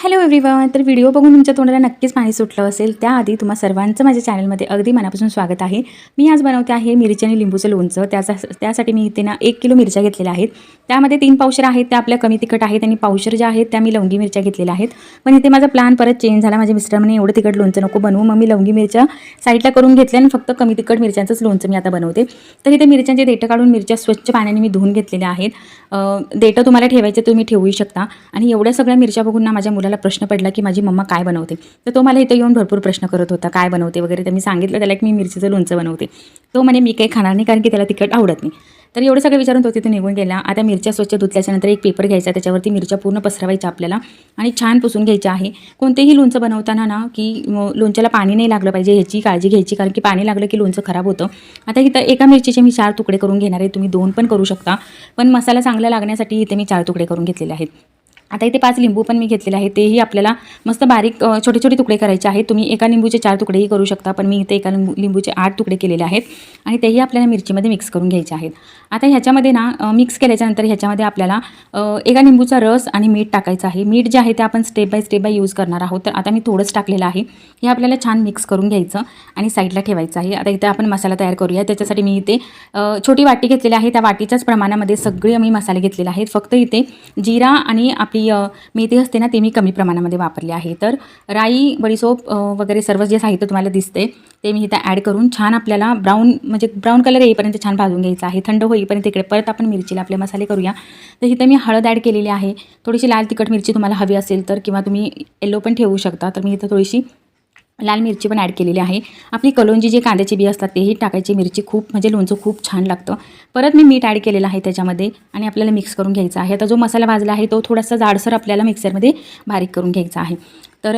Hello everyone. तर video बघून तुमच्या तोंडाला नक्कीच पाणी सुटलं असेल. त्याआधी तुम्हा सर्वांचं माझ्या चॅनलमध्ये अगदी मनापासून स्वागत आहे. मी आज बनवते आहे मिरची आणि लिंबूचं लोणचं. त्यासाठी मी इथे ना 1 किलो मिरच्या घेतलेल्या आहेत. त्यामध्ये 3 पावशेर आहेत त्या आपल्या कमी तिखट आहेत आणि पावशेर ज्या आहेत त्या मी लवंगी मिरच्या घेतलेल्या आहेत. पण इथे माझा प्लॅन परत चेंज झाला. माझ्या मिस्टरांनी एवढं तिखट लोणचं नको बनवू, मग मी लवंगी मिरच्या साईडला करून घेतल्या आणि फक्त कमी तिखट मिरच्यांचंच लोणचं मी आता बनवते. तर इथे मिरच्यांचे देठं काढून मिरच्या स्वच्छ पाण्याने मी धुवून घेतलेल्या आहेत. देठं तुम्हाला ठेवायचे तुम्ही ठेवूही शकता. आणि एवढ्या सगळ्या मिरच्या बघून ना माझ्या मुलाला प्रश्न पडला की माझी मम्मा काय बनवते. तर तो मला इथे येऊन भरपूर प्रश्न करत होता काय बनवते वगैरे. तर मी सांगितलं त्याला की मी मिरचीचं लोणचं बनवते. तो म्हणे मी काही खाणार नाही कारण की त्याला तिखट आवडत नाही. तर एवढं सगळं विचारून तो तिथे निघून गेला. आता मिरच्या स्वच्छ धुतल्याच्यानंतर एक पेपर घ्यायचा, त्याच्यावरती मिरच्या पूर्ण पसरवायच्या आपल्याला आणि छान पुसून घ्यायच्या आहे. कोणतेही लोणचं बनवताना ना की लोणच्याला पाणी नाही लागलं पाहिजे ह्याची काळजी घ्यायची, कारण की पाणी लागलं की लोणचं खराब होतं. आता इथं एका मिरचीचे मी 4 तुकडे करून घेणार आहे. तुम्ही 2 पण करू शकता, पण मसाला चांगला लागण्यासाठी इथे मी 4 तुकडे करून घेतलेले आहेत. आता इथे 5 लिंबू पण मी घेतलेले आहेत. तेही आपल्याला मस्त बारीक छोटे छोटे तुकडे करायचे आहेत. तुम्ही एका लिंबूचे 4 तुकडेही करू शकता, पण मी इथे एका लिंबूचे 8 तुकडे केलेले आहेत आणि तेही आपल्याला मिरचीमध्ये मिक्स करून घ्यायचे आहेत. आता ह्याच्यामध्ये ना मिक्स केल्याच्यानंतर ह्याच्यामध्ये आपल्याला एका लिंबूचा रस आणि मीठ टाकायचं आहे. मीठ जे आहे ते आपण स्टेप बाय यूज करणार आहोत. तर आता मी थोडंच टाकलेलं आहे. हे आपल्याला छान मिक्स करून घ्यायचं आणि साईडला ठेवायचं आहे. आता इथे आपण मसाला तयार करूया. त्याच्यासाठी मी इथे छोटी वाटी घेतलेली आहे. त्या वाटीच्याच प्रमाणामध्ये सगळे मी मसाले घेतलेले आहेत. फक्त इथे जिरा आणि आपली मेथी असते ना, ते मी कमी प्रमाणामध्ये वापरले आहे. तर राई, बडीशोप वगैरे सर्व जे साहित्य तुम्हाला दिसते ते मी इथं ॲड करून छान आपल्याला ब्राऊन कलर येईपर्यंत छान भाजून घ्यायचा आहे. थंड होईपर्यंत इकडे परत आपण मिरचीला आपले मसाले करूया. तर इथं मी हळद ॲड केलेली आहे. थोडीशी लाल तिखट मिरची तुम्हाला हवी असेल तर, किंवा तुम्ही येलो पण ठेवू शकता. तर मी इथं थोडीशी लाल मिरची पण ॲड केलेली आहे. आपली कलोंजी जे कांद्याचे बी असतात तेही टाकायची. मिरची खूप म्हणजे लोणचं खूप छान लागतं. परत मी मीठ ॲड केलेलं आहे त्याच्यामध्ये आणि आपल्याला मिक्स करून घ्यायचा आहे. आता जो मसाला भाजला आहे तो थोडासा जाडसर आपल्याला मिक्सरमध्ये बारीक करून घ्यायचा आहे. तर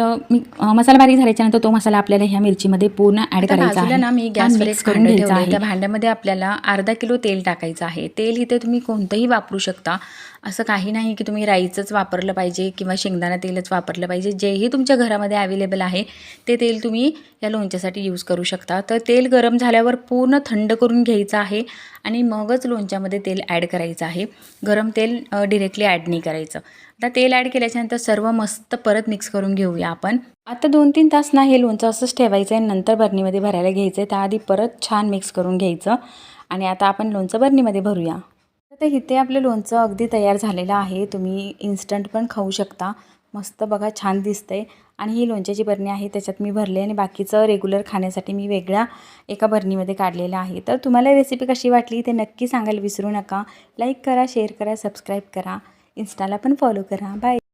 मसाला बारीक झाल्याच्यानंतर तो मसाला आपल्याला ह्या मिरचीमध्ये पूर्ण ॲड करायचा आहे. ना मी गॅसवर एक भांडं ठेवलं आहे. त्या भांड्यामध्ये आपल्याला अर्धा किलो तेल टाकायचं आहे. तेल इथे तुम्ही कोणतंही वापरू शकता. असं काही नाही की तुम्ही राईचंच वापरलं पाहिजे किंवा शेंगदाणा तेलच वापरलं पाहिजे. जेही तुमच्या घरामध्ये अवेलेबल आहे ते तेल तुम्ही या लोणच्यासाठी यूज करू शकता. तर तेल गरम झाल्यावर पूर्ण थंड करून घ्यायचं आहे आणि मगच लोणच्यामध्ये तेल ॲड करायचं आहे. गरम तेल डिरेक्टली ॲड नाही करायचं. आता तेल ॲड केल्याच्यानंतर सर्व मस्त परत मिक्स करून घेऊया आपण. आता 2-3 तास ना हे लोणचं असंच ठेवायचं आहे. नंतर बरणीमध्ये भरायला घ्यायचं आहे. त्याआधी परत छान मिक्स करून घ्यायचं आणि आता आपण लोणचं बरणीमध्ये भरूया. तर इथे आपलं लोणचं अगदी तयार झालेलं आहे. तुम्ही इन्स्टंट पण खाऊ शकता. मस्त बघा छान दिसतंय. आणि ही लोणच्याची बरणी आहे त्याच्यात मी भरले आणि बाकीचं रेग्युलर खाण्यासाठी मी वेगळ्या एका बरणीमध्ये काढलेलं आहे. तर तुम्हाला रेसिपी कशी वाटली ते नक्की सांगायला विसरू नका. लाईक करा, शेअर करा, सबस्क्राईब करा, इन्स्टाला पण फॉलो करा. बाय.